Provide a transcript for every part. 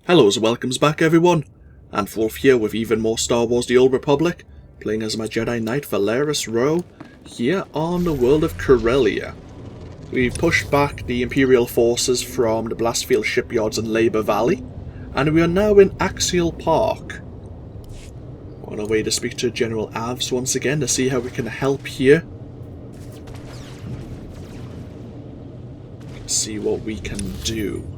Hello and welcomes back everyone, AnthWolf here with even more Star Wars The Old Republic, playing as my Jedi Knight Valeris Roh, here on the world of Corellia. We've pushed back the Imperial forces from the Blastfield shipyards in Labour Valley, and we are now in Axial Park. On our way to speak to General Avs once again to see how we can help here. See what we can do.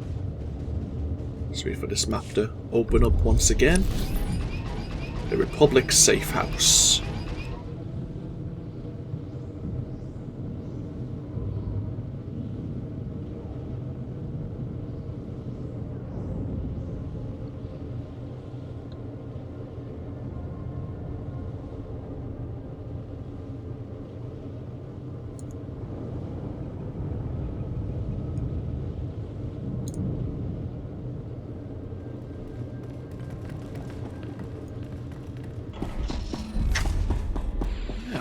Let's wait for this map to open up once again. The Republic Safe House.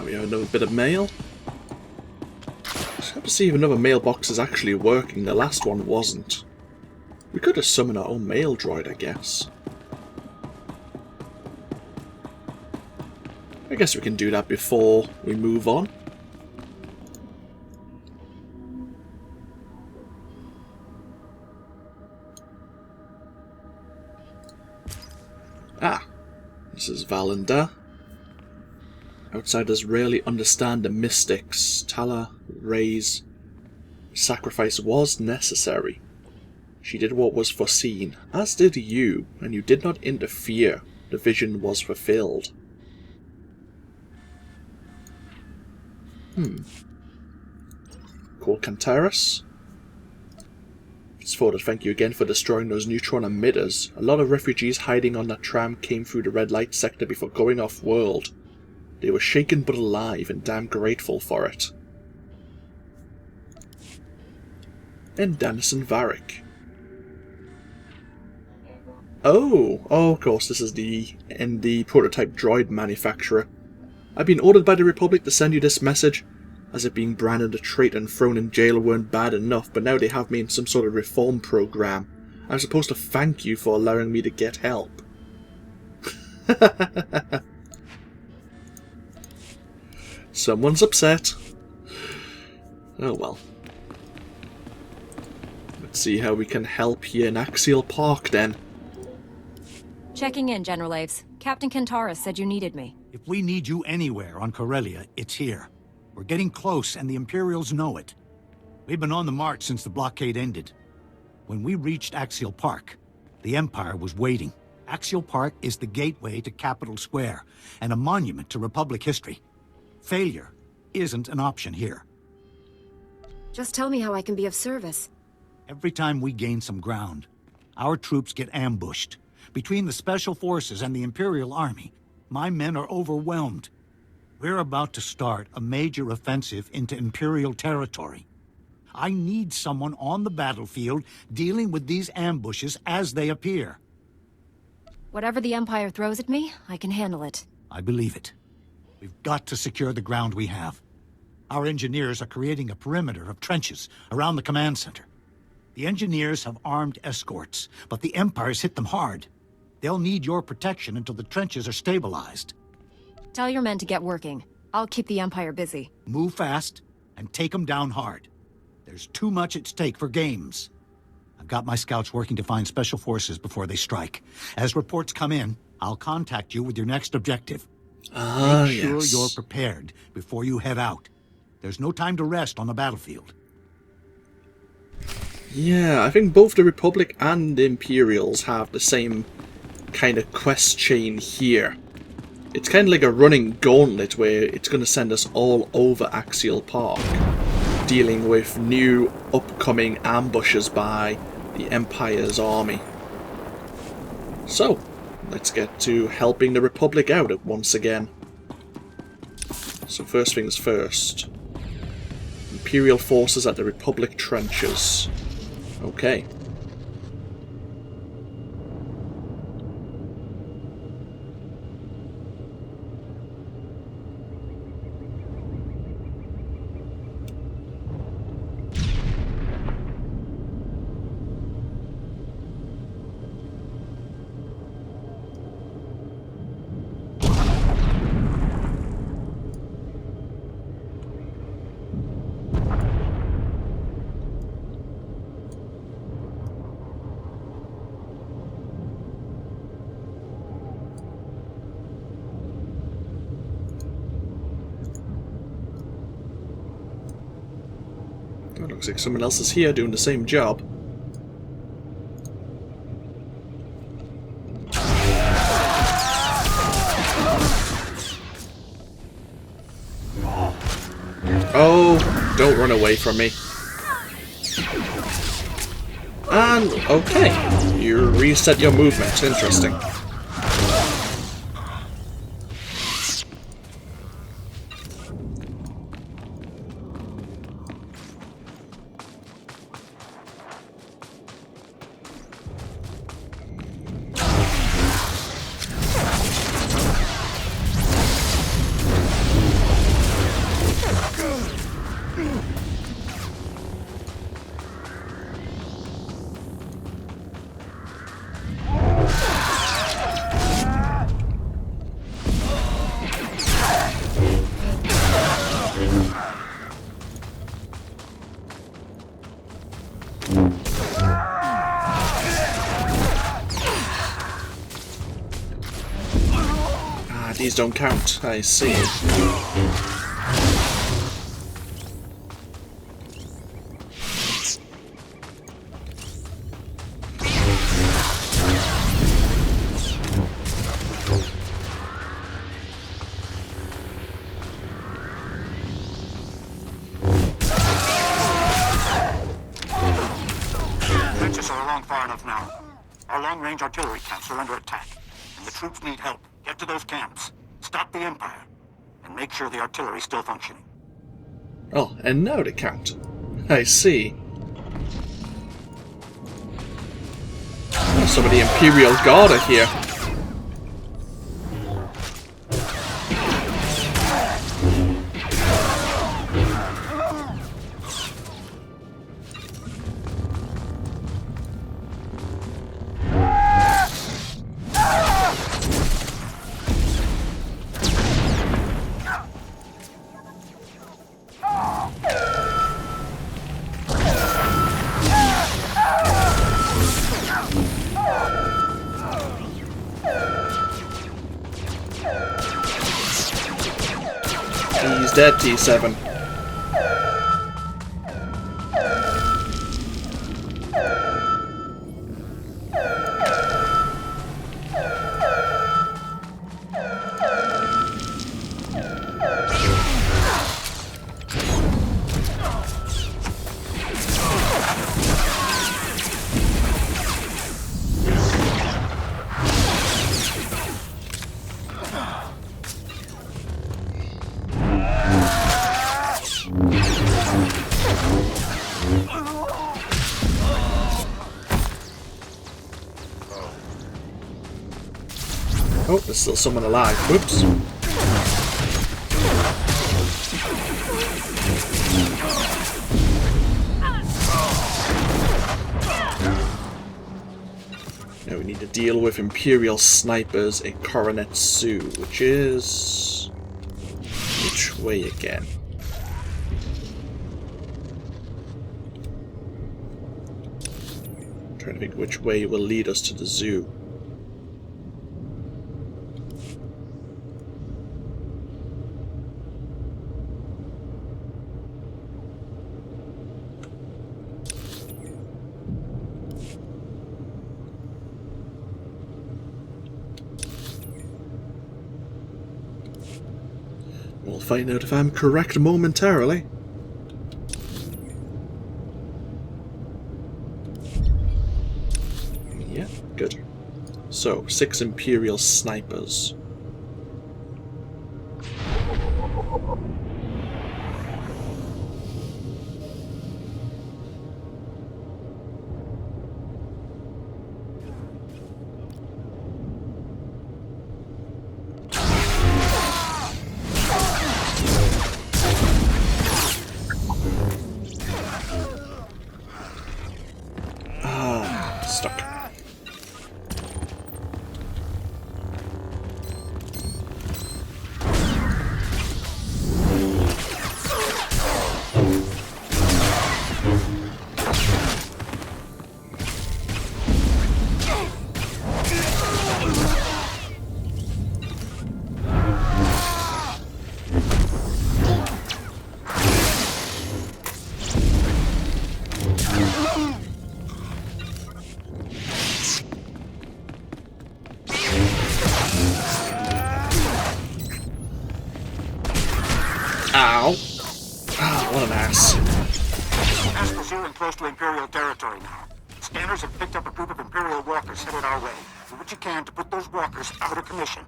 We have another bit of mail. Just have to see if another mailbox is actually working. The last one wasn't. We could have summoned our own mail droid, I guess. I guess we can do that before we move on. Ah, this is Valenda. Outsiders rarely understand the mystics. Tala Ray's sacrifice was necessary. She did what was foreseen, as did you, and you did not interfere. The vision was fulfilled. Call Cantaris. SWTOR, thank you again for destroying those neutron emitters. A lot of refugees hiding on that tram came through the red light sector before going off-world. They were shaken but alive and damn grateful for it. And Dennison Varric. Oh, of course, this is the ND prototype droid manufacturer. I've been ordered by the Republic to send you this message. As if being branded a traitor and thrown in jail weren't bad enough, but now they have me in some sort of reform program. I'm supposed to thank you for allowing me to get help. Someone's upset. Oh well. Let's see how we can help here in Axial Park then. Checking in, General Aves. Captain Cantaris said you needed me. If we need you anywhere on Corellia, it's here. We're getting close, and the Imperials know it. We've been on the march since the blockade ended. When we reached Axial Park, the Empire was waiting. Axial Park is the gateway to Capitol Square, and a monument to Republic history. Failure isn't an option here. Just tell me how I can be of service. Every time we gain some ground, our troops get ambushed. Between the Special Forces and the Imperial Army, my men are overwhelmed. We're about to start a major offensive into Imperial territory. I need someone on the battlefield dealing with these ambushes as they appear. Whatever the Empire throws at me, I can handle it. I believe it. We've got to secure the ground we have. Our engineers are creating a perimeter of trenches around the command center. The engineers have armed escorts, but the Empire's hit them hard. They'll need your protection until the trenches are stabilized. Tell your men to get working. I'll keep the Empire busy. Move fast and take them down hard. There's too much at stake for games. I've got my scouts working to find Special Forces before they strike. As reports come in, I'll contact you with your next objective. Make sure you're prepared before you head out. There's no time to rest on the battlefield. Yeah, I think both the Republic and the Imperials have the same kind of quest chain here. It's kind of like a running gauntlet where it's going to send us all over Axial Park, dealing with new upcoming ambushes by the Empire's army. So, let's get to helping the Republic out once again. So first things first. Imperial forces at the Republic trenches. Okay. Looks like someone else is here doing the same job. Oh, don't run away from me. And, okay, you reset your movement. Interesting. These don't count, I see. Trenches are along far enough now. Our long-range artillery camps are under attack, and the troops need help. Get to those camps, stop the Empire, and make sure the artillery's still functioning. Oh, and now they count. I see. Oh, some of the Imperial Guard are here. He's dead, T7. Oh, there's still someone alive. Whoops. Now we need to deal with Imperial snipers in Koronetsu, which is... which way again? I'm trying to think which way will lead us to the zoo. We'll find out if I'm correct momentarily. Yeah, good. So, 6 Imperial snipers. Stuck. ass. Past the zoo and close to Imperial territory now. Scanners have picked up a group of Imperial walkers headed our way. Do what you can to put those walkers out of commission.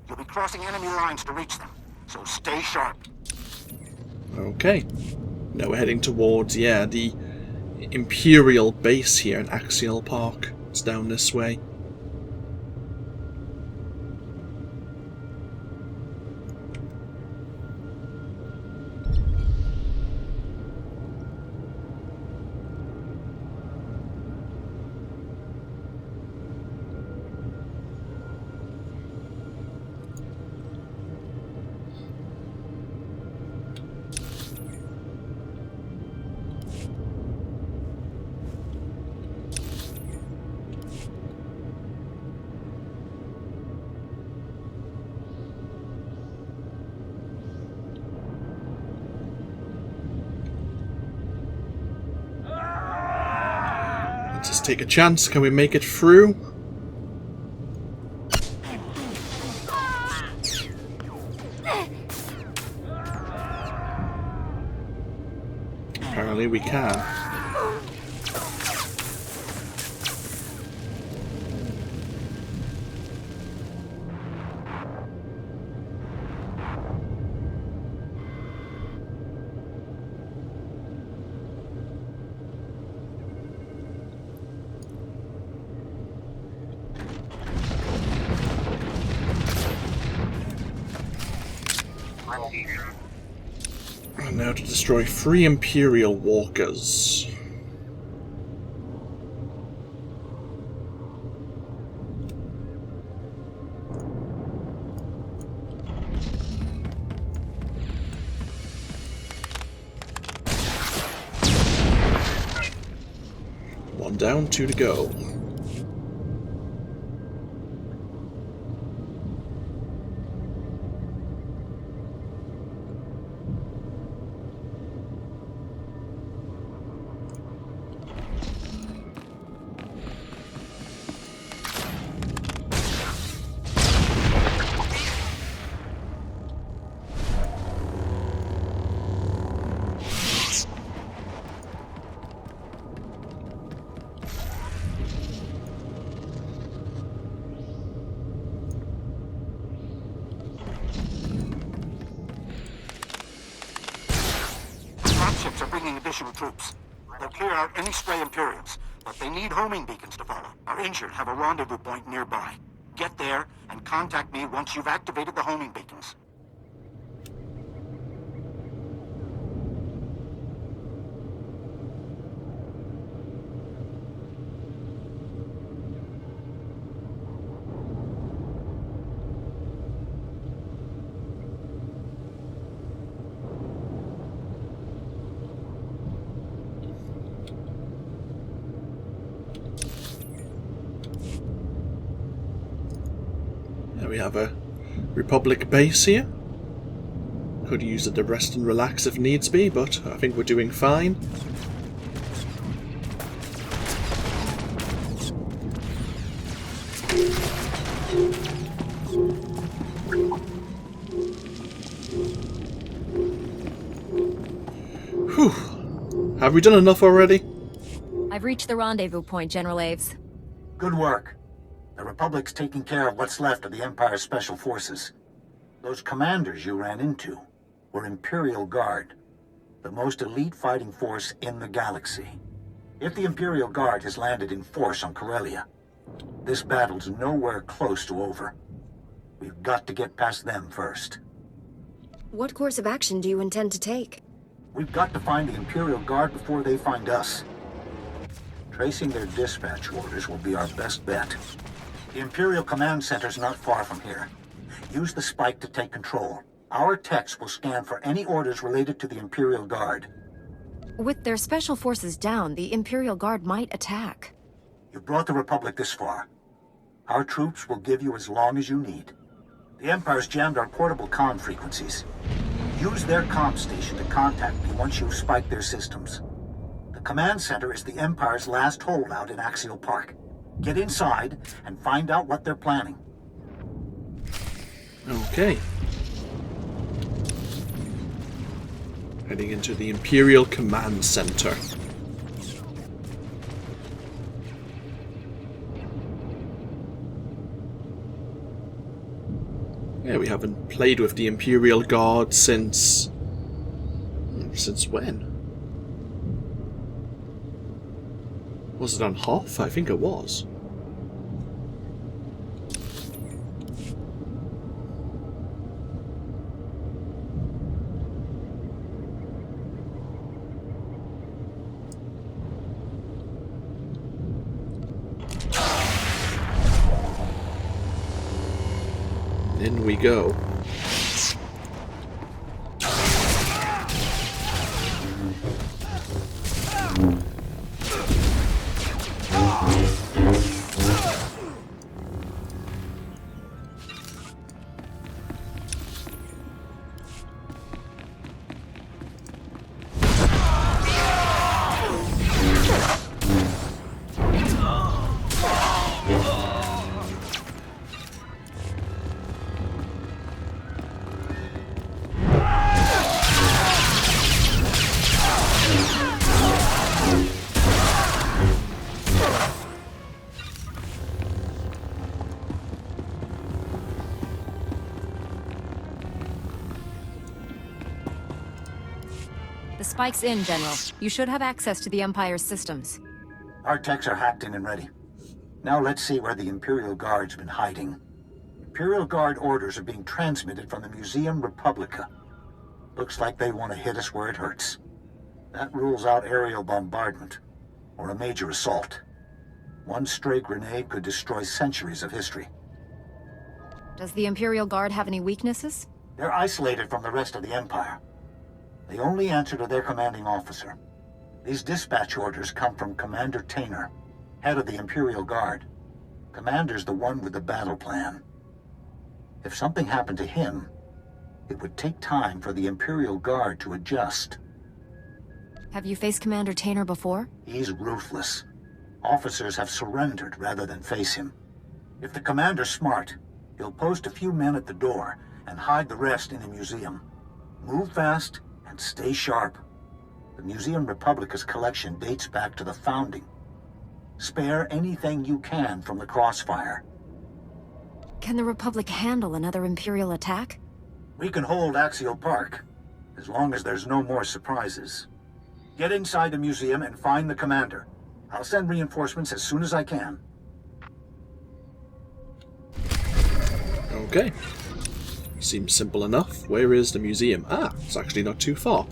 You'll be crossing enemy lines to reach them, so stay sharp. Okay. Now we're heading towards, yeah, the Imperial base here in Axial Park. It's down this way. Let's just take a chance. Can we make it through? Apparently we can. And now to destroy 3 Imperial walkers. One down, 2 to go. Ships are bringing additional troops. They'll clear out any stray Imperials, but they need homing beacons to follow. Our injured have a rendezvous point nearby. Get there and contact me once you've activated the homing beacons. We have a Republic base here. Could use it to rest and relax if needs be, but I think we're doing fine. Whew. Have we done enough already? I've reached the rendezvous point, General Aves. Good work. The Republic's taking care of what's left of the Empire's special forces. Those commanders you ran into were Imperial Guard, the most elite fighting force in the galaxy. If the Imperial Guard has landed in force on Corellia, this battle's nowhere close to over. We've got to get past them first. What course of action do you intend to take? We've got to find the Imperial Guard before they find us. Tracing their dispatch orders will be our best bet. The Imperial Command Center's not far from here. Use the spike to take control. Our techs will scan for any orders related to the Imperial Guard. With their special forces down, the Imperial Guard might attack. You brought the Republic this far. Our troops will give you as long as you need. The Empire's jammed our portable comm frequencies. Use their comm station to contact me once you've spiked their systems. The command center is the Empire's last holdout in Axial Park. Get inside and find out what they're planning. Okay. Heading into the Imperial Command Center. Yeah, we haven't played with the Imperial Guard since... Since when? Was it on Hoth? I think it was. In we go. The spike's in, General. You should have access to the Empire's systems. Our techs are hacked in and ready. Now let's see where the Imperial Guard's been hiding. Imperial Guard orders are being transmitted from the Museum Republica. Looks like they want to hit us where it hurts. That rules out aerial bombardment, or a major assault. One stray grenade could destroy centuries of history. Does the Imperial Guard have any weaknesses? They're isolated from the rest of the Empire. They only answer to their commanding officer. These dispatch orders come from Commander Tainer, head of the Imperial Guard. Commander's the one with the battle plan. If something happened to him, it would take time for the Imperial Guard to adjust. Have you faced Commander Tainer before? He's ruthless. Officers have surrendered rather than face him. If the commander's smart, he'll post a few men at the door and hide the rest in a museum. Move fast and stay sharp. The Museum Republica's collection dates back to the founding. Spare anything you can from the crossfire. Can the Republic handle another Imperial attack? We can hold Axial Park, as long as there's no more surprises. Get inside the museum and find the commander. I'll send reinforcements as soon as I can. Okay. Seems simple enough. Where is the museum? Ah, it's actually not too far.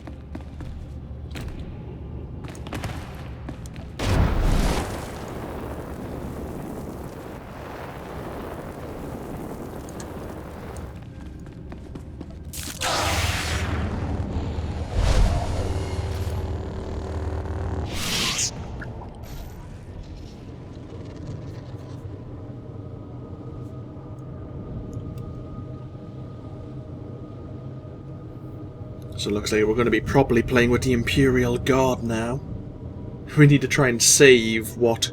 So it looks like we're going to be properly playing with the Imperial Guard now. We need to try and save what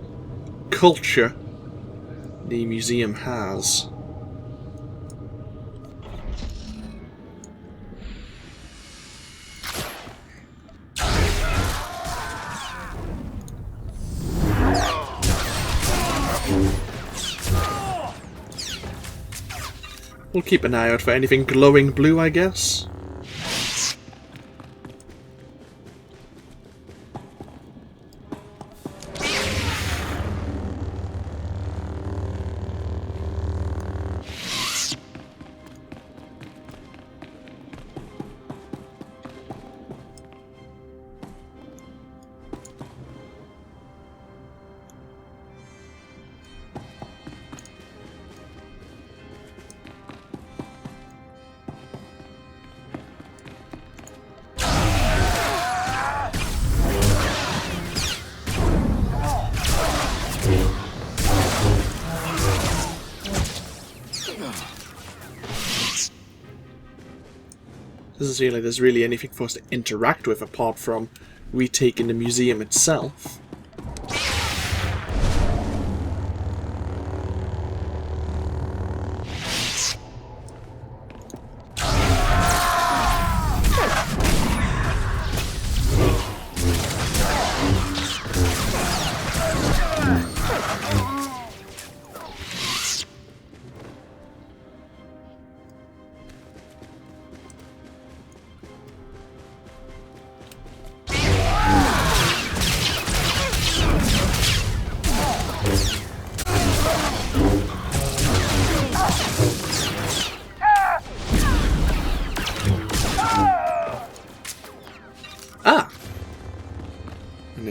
culture the museum has. We'll keep an eye out for anything glowing blue, I guess. Doesn't seem like there's really anything for us to interact with apart from retaking the museum itself.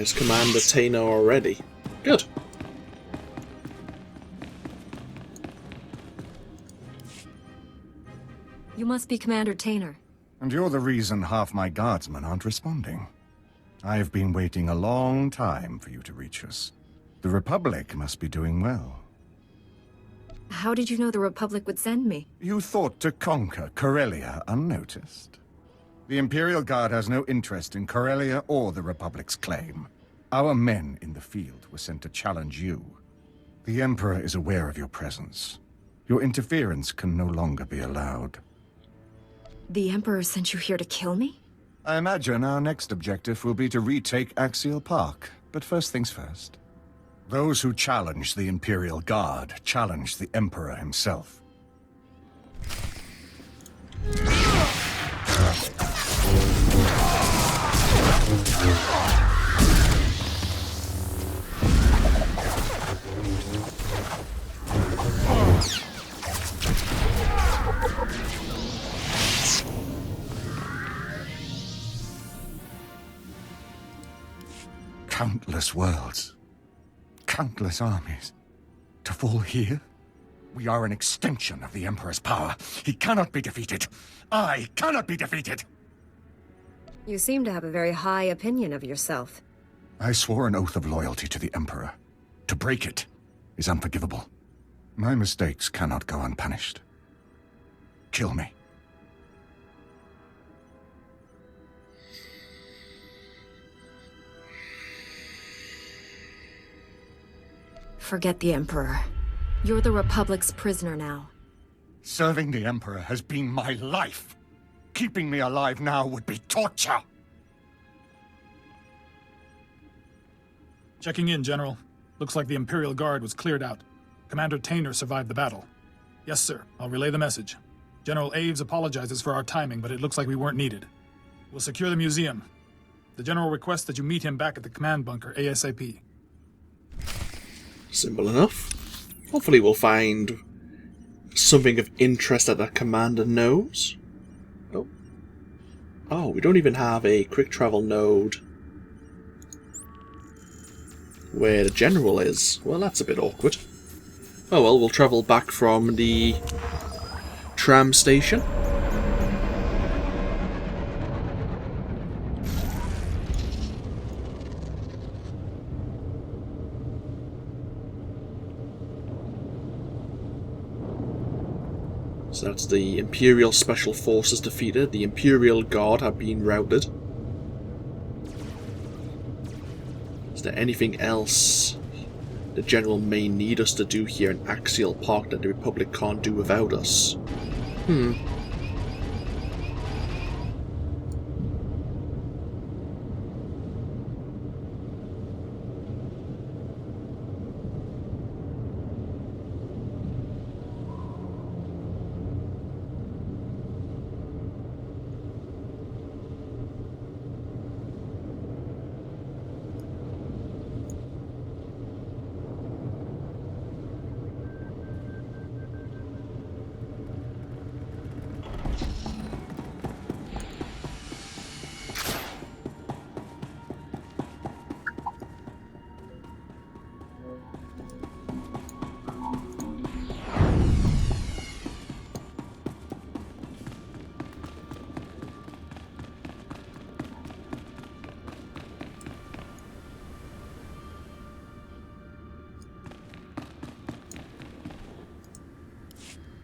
as Commander Tainer already. Good. You must be Commander Tainer. And you're the reason half my guardsmen aren't responding. I've been waiting a long time for you to reach us. The Republic must be doing well. How did you know the Republic would send me? You thought to conquer Corellia unnoticed? The Imperial Guard has no interest in Corellia or the Republic's claim. Our men in the field were sent to challenge you. The Emperor is aware of your presence. Your interference can no longer be allowed. The Emperor sent you here to kill me? I imagine our next objective will be to retake Axial Park. But first things first. Those who challenge the Imperial Guard challenge the Emperor himself. Countless worlds. Countless armies. To fall here? We are an extension of the Emperor's power. He cannot be defeated. I cannot be defeated! You seem to have a very high opinion of yourself. I swore an oath of loyalty to the Emperor. To break it is unforgivable. My mistakes cannot go unpunished. Kill me. Forget the Emperor. You're the Republic's prisoner now. Serving the Emperor has been my life. Keeping me alive now would be torture. Checking in, General. Looks like the Imperial Guard was cleared out. Commander Tainer survived the battle. Yes, sir. I'll relay the message. General Aves apologizes for our timing, but it looks like we weren't needed. We'll secure the museum. The General requests that you meet him back at the command bunker ASAP. Simple enough. Hopefully we'll find something of interest that the commander knows. Oh, we don't even have a quick travel node where the general is. Well, that's a bit awkward. Oh well, we'll travel back from the tram station. So that's the Imperial Special Forces defeated. The Imperial Guard have been routed. Is there anything else the General may need us to do here in Axial Park that the Republic can't do without us?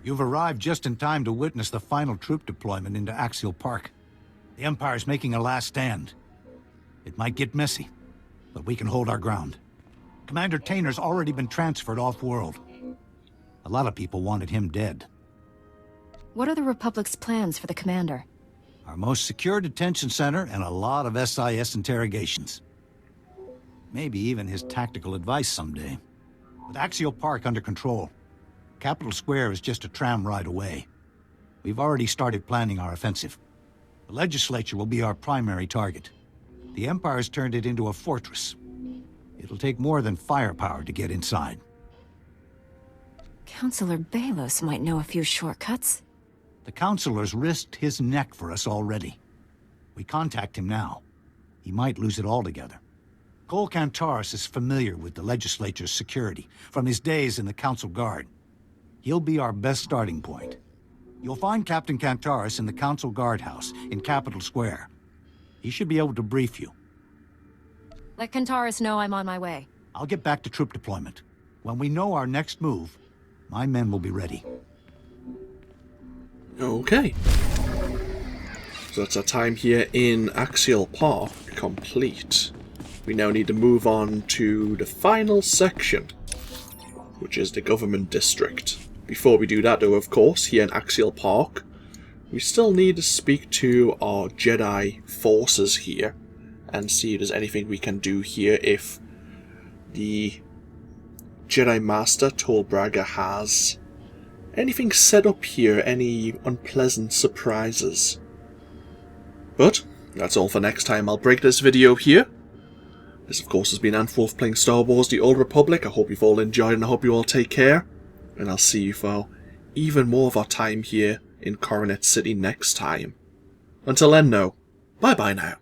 You've arrived just in time to witness the final troop deployment into Axial Park. The Empire's making a last stand. It might get messy, but we can hold our ground. Commander Tainer's already been transferred off-world. A lot of people wanted him dead. What are the Republic's plans for the commander? Our most secure detention center and a lot of SIS interrogations. Maybe even his tactical advice someday. With Axial Park under control, Capital Square is just a tram ride away. We've already started planning our offensive. The legislature will be our primary target. The Empire's turned it into a fortress. It'll take more than firepower to get inside. Councillor Balos might know a few shortcuts. The Councilor's risked his neck for us already. We contact him now. He might lose it altogether. Cole Kantaris is familiar with the legislature's security from his days in the Council Guard. He'll be our best starting point. You'll find Captain Kantaris in the Council Guardhouse in Capitol Square. He should be able to brief you. Let Kantaris know I'm on my way. I'll get back to troop deployment. When we know our next move, my men will be ready. Okay. So that's our time here in Axial Park complete. We now need to move on to the final section, which is the government district. Before we do that though, of course, here in Axial Park, we still need to speak to our Jedi forces here and see if there's anything we can do here if the Jedi Master Tolbraga has anything set up here, any unpleasant surprises. But that's all for next time. I'll break this video here. This of course has been AnthWolf playing Star Wars The Old Republic. I hope you've all enjoyed and I hope you all take care. And I'll see you for even more of our time here in Coronet City next time. Until then though, bye bye now.